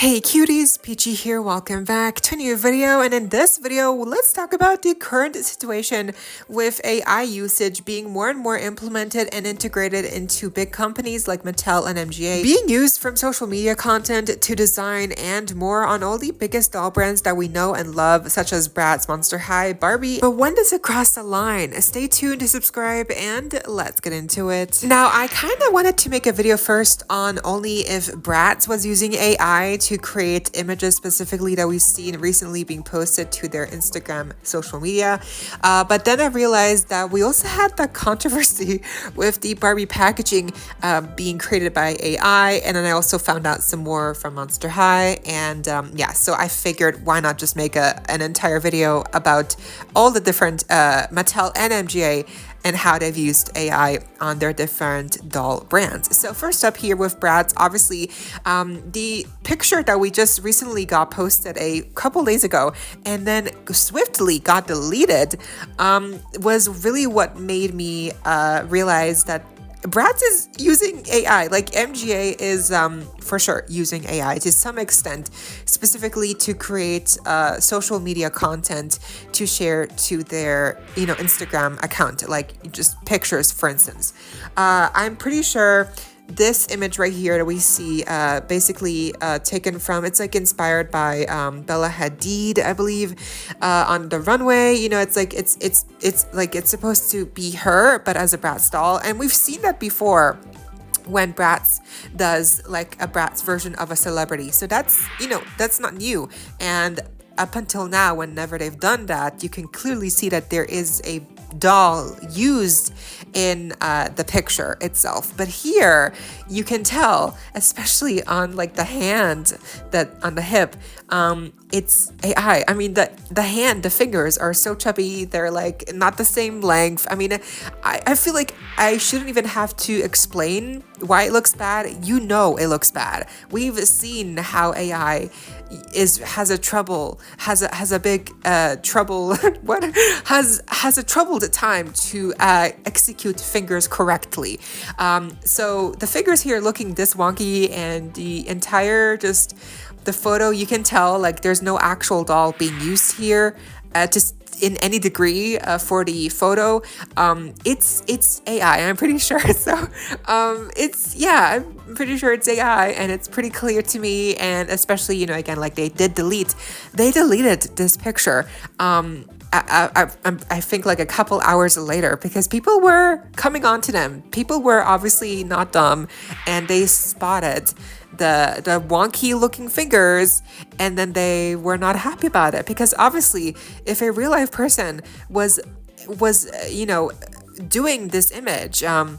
Hey cuties, PeachY here, welcome back to a new video, and in this video, let's talk about the current situation with AI usage being more and more implemented and integrated into big companies like Mattel and MGA, being used from social media content to design and more on all the biggest doll brands that we know and love, such as Bratz, Monster High, Barbie. But when does it cross the line? Stay tuned to subscribe and let's get into it. Now, I kind of wanted to make a video first on only if Bratz was using AI to create images specifically that we've seen recently being posted to their Instagram social media. But then I realized that we also had that controversy with the Barbie packaging being created by AI. And then I also found out some more from Monster High. And yeah, so I figured why not just make an entire video about all the different Mattel and MGA and how they've used AI on their different doll brands. So first up here with Bratz, obviously the picture that we just recently got posted a couple days ago and then swiftly got deleted was really what made me realize that Bratz is using AI. Like MGA is for sure using AI to some extent, specifically to create social media content to share to their Instagram account, like just pictures, for instance. I'm pretty sure this image right here that we see basically taken from, it's like inspired by Bella Hadid, I believe, on the runway. It's like it's supposed to be her but as a Bratz doll, and we've seen that before when Bratz does like a Bratz version of a celebrity. So that's that's not new, and up until now, whenever they've done that, you can clearly see that there is a doll used in the picture itself. But here you can tell, especially on like the hand that on the hip, it's AI. I mean, the hand, the fingers are so chubby. They're like not the same length. I mean, I feel like I shouldn't even have to explain why it looks bad. It looks bad. We've seen how AI has a troubled time to execute fingers correctly. So the fingers here looking this wonky, and the entire the photo, you can tell like there's no actual doll being used here. Just in any degree for the photo. It's AI, I'm pretty sure. So I'm pretty sure it's AI, and it's pretty clear to me. And especially, again, like they deleted this picture. I think like a couple hours later, because people were coming on to them. People were obviously not dumb, and they spotted the wonky looking fingers, and then they were not happy about it, because obviously if a real life person was doing this image, I'm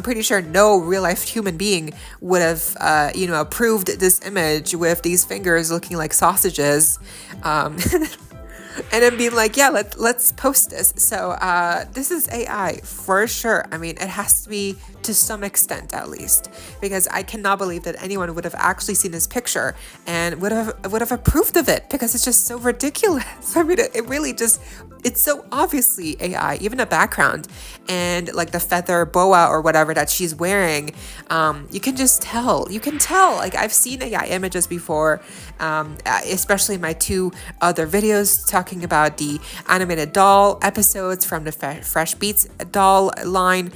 pretty sure no real life human being would have approved this image with these fingers looking like sausages. And then being like, yeah, let's post this. So this is AI for sure. I mean, it has to be to some extent at least, because I cannot believe that anyone would have actually seen this picture and would have approved of it, because it's just so ridiculous. I mean, it really it's so obviously AI. Even the background and like the feather boa or whatever that she's wearing, you can just tell. You can tell. Like I've seen AI images before, especially in my two other videos talking about the animated doll episodes from the Fresh Beats doll line.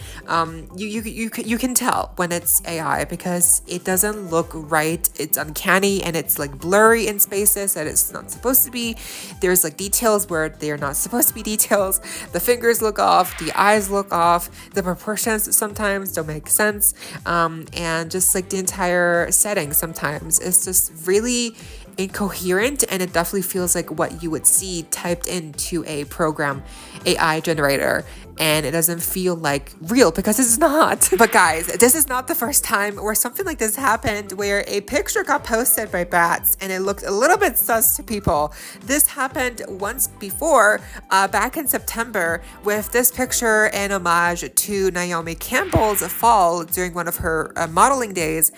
You can tell when it's AI, because it doesn't look right. It's uncanny, and it's like blurry in spaces that it's not supposed to be. There's like details where they're not supposed to be details. The fingers look off, the eyes look off, the proportions sometimes don't make sense, and just like the entire setting sometimes is just really incoherent, and it definitely feels like what you would see typed into a program AI generator, and it doesn't feel like real, because it's not. But guys, this is not the first time where something like this happened, where a picture got posted by Bratz and it looked a little bit sus to people. This happened once before, back in September, with this picture in homage to Naomi Campbell's fall during one of her modeling days.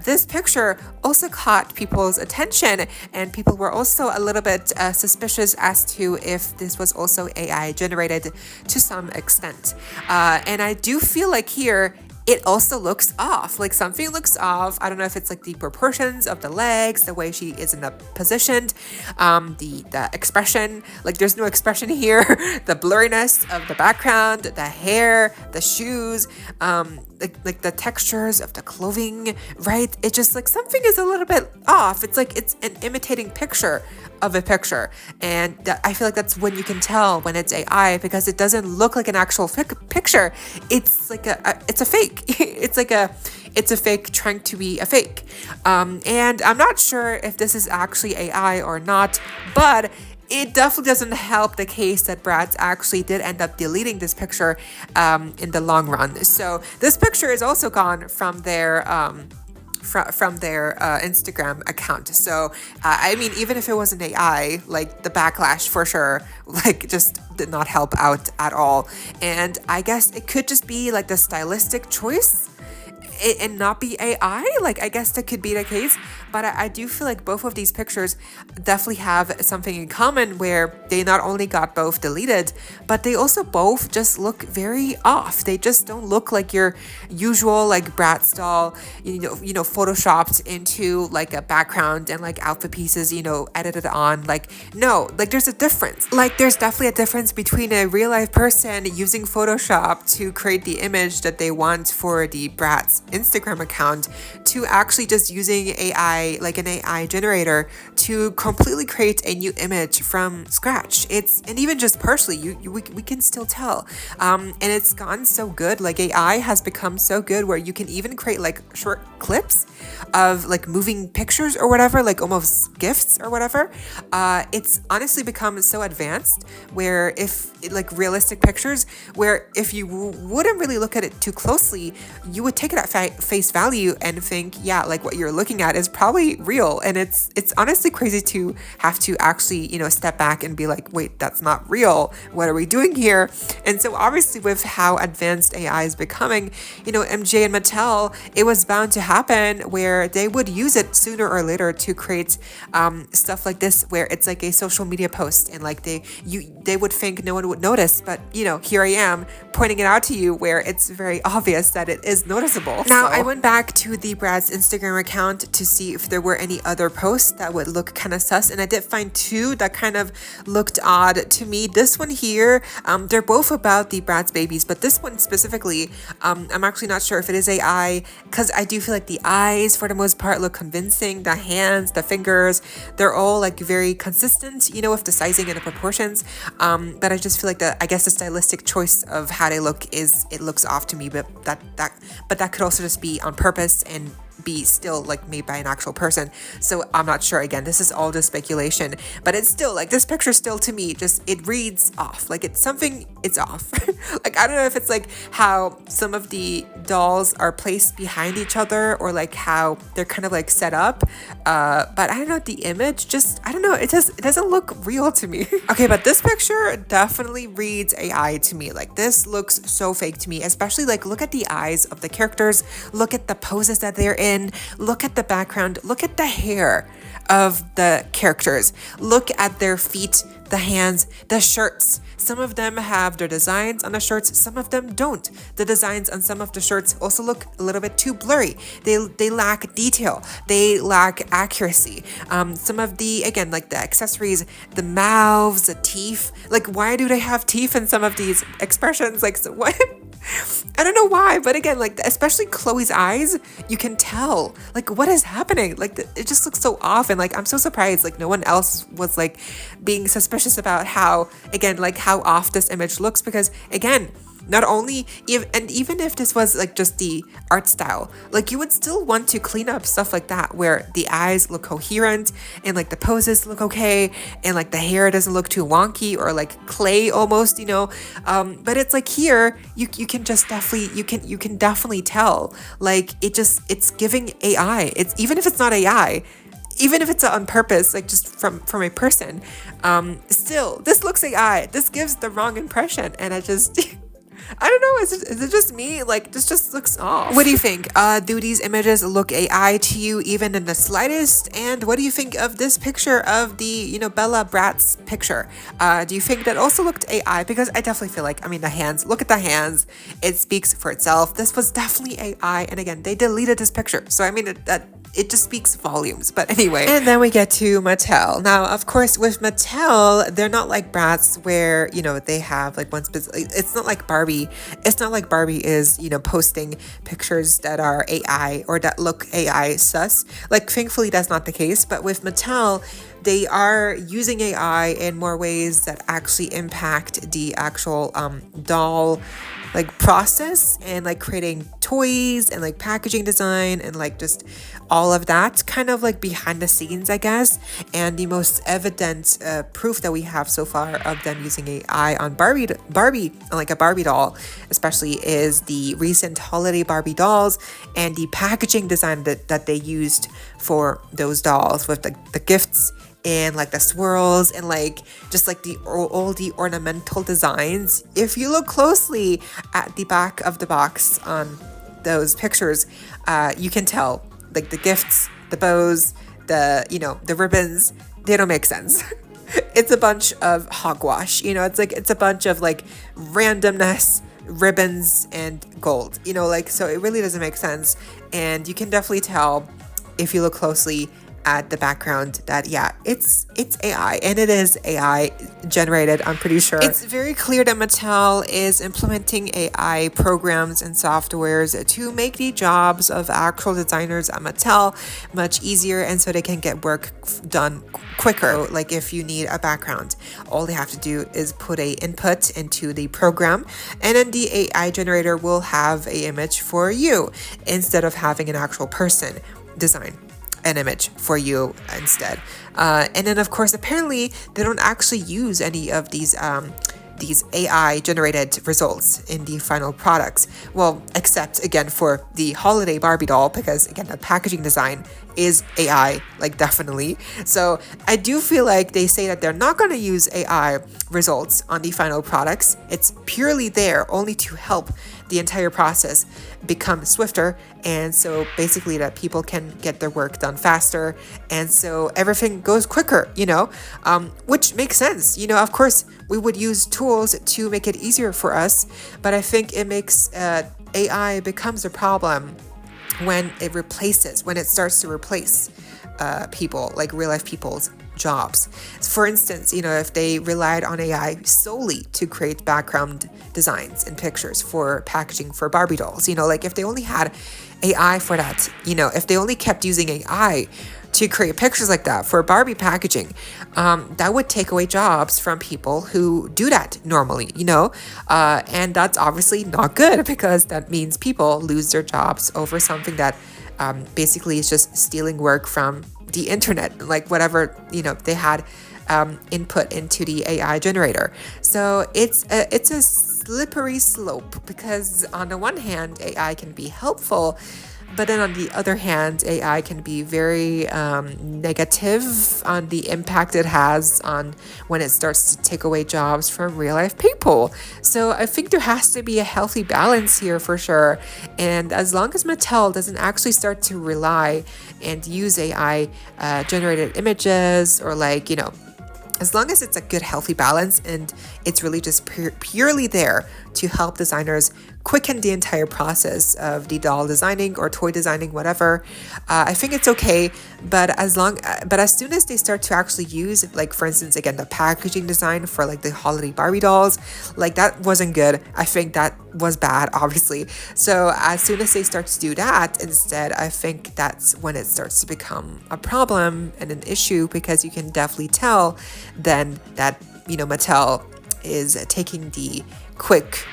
This picture also caught people's attention, and people were also a little bit suspicious as to if this was also AI generated to some extent. And I do feel like here it also looks off. Like something looks off. I don't know if it's like the proportions of the legs, the way she is in the positioned, the expression. Like there's no expression here. The blurriness of the background, the hair, the shoes, like the textures of the clothing, right? It just like something is a little bit off. It's like it's an imitating picture of a picture, and I feel like that's when you can tell when it's AI, because it doesn't look like an actual picture. It's like it's a fake. It's a fake trying to be a fake, and I'm not sure if this is actually AI or not, but it definitely doesn't help the case that Bratz actually did end up deleting this picture in the long run. So this picture is also gone from their from their Instagram account. So I mean, even if it wasn't AI, like the backlash for sure, like just did not help out at all. And I guess it could just be like the stylistic choice and not be AI. Like I guess that could be the case, but I do feel like both of these pictures definitely have something in common, where they not only got both deleted, but they also both just look very off. They just don't look like your usual like Bratz doll, you know, photoshopped into like a background and like outfit pieces, you know, edited on. Like no, like there's a difference. Like there's definitely a difference between a real life person using Photoshop to create the image that they want for the Bratz Instagram account, to actually just using AI, like an AI generator, to completely create a new image from scratch. And even just partially, we can still tell. And it's gone so good. Like AI has become so good where you can even create like short clips of like moving pictures or whatever, like almost GIFs or whatever. It's honestly become so advanced where if like realistic pictures, where if you wouldn't really look at it too closely, you would take it at face value and think, yeah, like what you're looking at is probably real. And it's honestly crazy to have to actually, you know, step back and be like, wait, that's not real. What are we doing here? And so obviously with how advanced AI is becoming, you know, MJ and Mattel, it was bound to happen where they would use it sooner or later to create stuff like this, where it's like a social media post and like they would think no one would notice, but you know, here I am pointing it out to you where it's very obvious that it is noticeable. Now, I went back to the Bratz Instagram account to see if there were any other posts that would look kind of sus, and I did find two that kind of looked odd to me. This one here, they're both about the Bratz babies, but this one specifically, I'm actually not sure if it is AI, because I do feel like the eyes for the most part look convincing. The hands, the fingers, they're all like very consistent, you know, with the sizing and the proportions. But I just feel like I guess the stylistic choice of how they look it looks off to me, but that could also just be on purpose and be still like made by an actual person. So I'm not sure. Again, this is all just speculation, but it's still like this picture still to me just it reads off. Like it's off. Like I don't know if it's like how some of the dolls are placed behind each other or like how they're kind of like set up. But I don't know, the image just I don't know, it doesn't look real to me. Okay, but this picture definitely reads AI to me. Like this looks so fake to me, especially like look at the eyes of the characters, look at the poses that they're in, look at the background, look at the hair of the characters, look at their feet, the hands, the shirts. Some of them have their designs on the shirts, some of them don't. The designs on some of the shirts also look a little bit too blurry. They lack detail, they lack accuracy. Some of the, again, like the accessories, the mouths, the teeth, like why do they have teeth in some of these expressions? Like so what? I don't know why, but again, like especially Chloe's eyes, you can tell like what is happening. Like it just looks so off, and like I'm so surprised like no one else was like being suspicious about how, again, like how off this image looks, because again, not only even if this was like just the art style, like you would still want to clean up stuff like that where the eyes look coherent and like the poses look okay and like the hair doesn't look too wonky or like clay almost, you know. But it's like here you can just definitely you can definitely tell like it's giving AI. It's even if it's not AI, even if it's on purpose, like just from a person, still this looks AI. This gives the wrong impression, and I just I don't know. Is it just me? Like, this just looks off. What do you think? Do these images look AI to you even in the slightest? And what do you think of this picture of the, Bella Bratz picture? Do you think that also looked AI? Because I definitely feel like, the hands, look at the hands. It speaks for itself. This was definitely AI. And again, they deleted this picture. So, it just speaks volumes. But anyway, and then we get to Mattel. Now, of course, with Mattel, they're not like Bratz where, they have like one specific, it's not like Barbie. It's not like Barbie is, posting pictures that are AI or that look AI sus. Like, thankfully, that's not the case. But with Mattel, they are using AI in more ways that actually impact the actual doll like process and like creating toys and like packaging design and like just all of that kind of like behind the scenes, I guess. And the most evident proof that we have so far of them using AI on Barbie, like a Barbie doll, especially, is the recent holiday Barbie dolls and the packaging design that they used for those dolls with the gifts and like the swirls and like just like all the ornamental designs. If you look closely at the back of the box on those pictures, you can tell like the gifts, the bows, the ribbons, they don't make sense. It's a bunch of hogwash, it's a bunch of like randomness, ribbons and gold, so it really doesn't make sense. And you can definitely tell if you look closely at the background that it's AI, and it is AI generated. I'm pretty sure it's very clear that Mattel is implementing AI programs and softwares to make the jobs of actual designers at Mattel much easier, and so they can get work done quicker. So, like if you need a background, all they have to do is put a input into the program, and then the AI generator will have a image for you instead of having an actual person design an image for you instead. And then of course, apparently they don't actually use any of these AI generated results in the final products. Well, except again for the holiday Barbie doll, because again, the packaging design is AI, like definitely. So I do feel like they say that they're not going to use AI results on the final products. It's purely there only to help the entire process become swifter, and so basically that people can get their work done faster, and so everything goes quicker, which makes sense. Of course we would use tools to make it easier for us, but I think it makes AI becomes a problem when it starts to replace people, like real life people's jobs. For instance, if they relied on AI solely to create background designs and pictures for packaging for Barbie dolls, like if they only had AI for that, if they only kept using AI to create pictures like that for Barbie packaging, that would take away jobs from people who do that normally, and that's obviously not good, because that means people lose their jobs over something that basically is just stealing work from the internet, like whatever, they had input into the AI generator. So it's a slippery slope, because on the one hand, AI can be helpful, but then on the other hand, AI can be very negative on the impact it has on when it starts to take away jobs from real life people. So I think there has to be a healthy balance here for sure. And as long as Mattel doesn't actually start to rely and use AI generated images, or like, as long as it's a good healthy balance and it's really just purely there to help designers quicken the entire process of the doll designing or toy designing, whatever, I think it's okay. But as soon as they start to actually use, like for instance, again, the packaging design for like the holiday Barbie dolls, like that wasn't good. I think that was bad, obviously. So as soon as they start to do that instead, I think that's when it starts to become a problem and an issue, because you can definitely tell then that, Mattel is taking the quick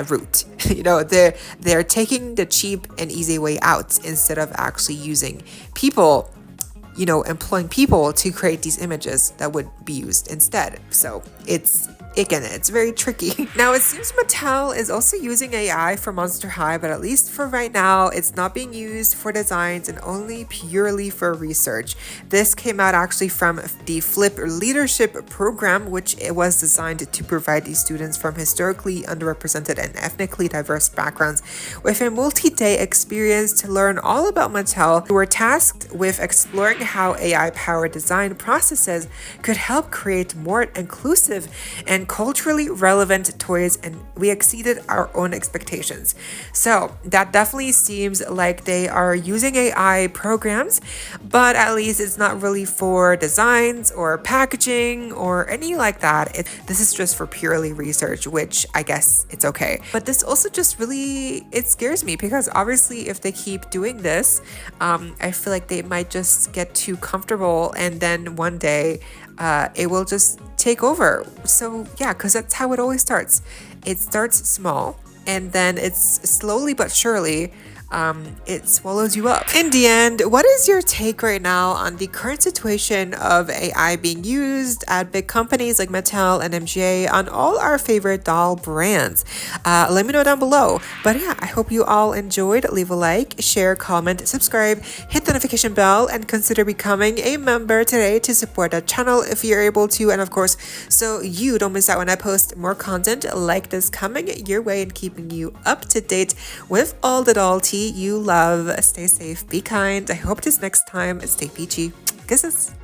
route. They're taking the cheap and easy way out instead of actually using people, employing people to create these images that would be used instead. So it's again, it's very tricky. Now, it seems Mattel is also using AI for Monster High, but at least for right now, it's not being used for designs and only purely for research. This came out actually from the Flip Leadership program, which it was designed to provide these students from historically underrepresented and ethnically diverse backgrounds with a multi-day experience to learn all about Mattel. We were tasked with exploring how AI-powered design processes could help create more inclusive and culturally relevant toys, and we exceeded our own expectations. So that definitely seems like they are using AI programs, but at least it's not really for designs or packaging or any like that. This is just for purely research, which I guess it's okay. But this also just really, it scares me because obviously if they keep doing this, I feel like they might just get too comfortable and then one day it will just take over. So yeah, because that's how it always starts. It starts small and then it's slowly but surely it swallows you up. In the end, what is your take right now on the current situation of AI being used at big companies like Mattel and MGA on all our favorite doll brands? Let me know down below. But yeah, I hope you all enjoyed. Leave a like, share, comment, subscribe, hit the notification bell, and consider becoming a member today to support the channel if you're able to. And of course, so you don't miss out when I post more content like this coming your way and keeping you up to date with all the doll tea you love. Stay safe, be kind. I hope this next time. Stay peachy. Kisses.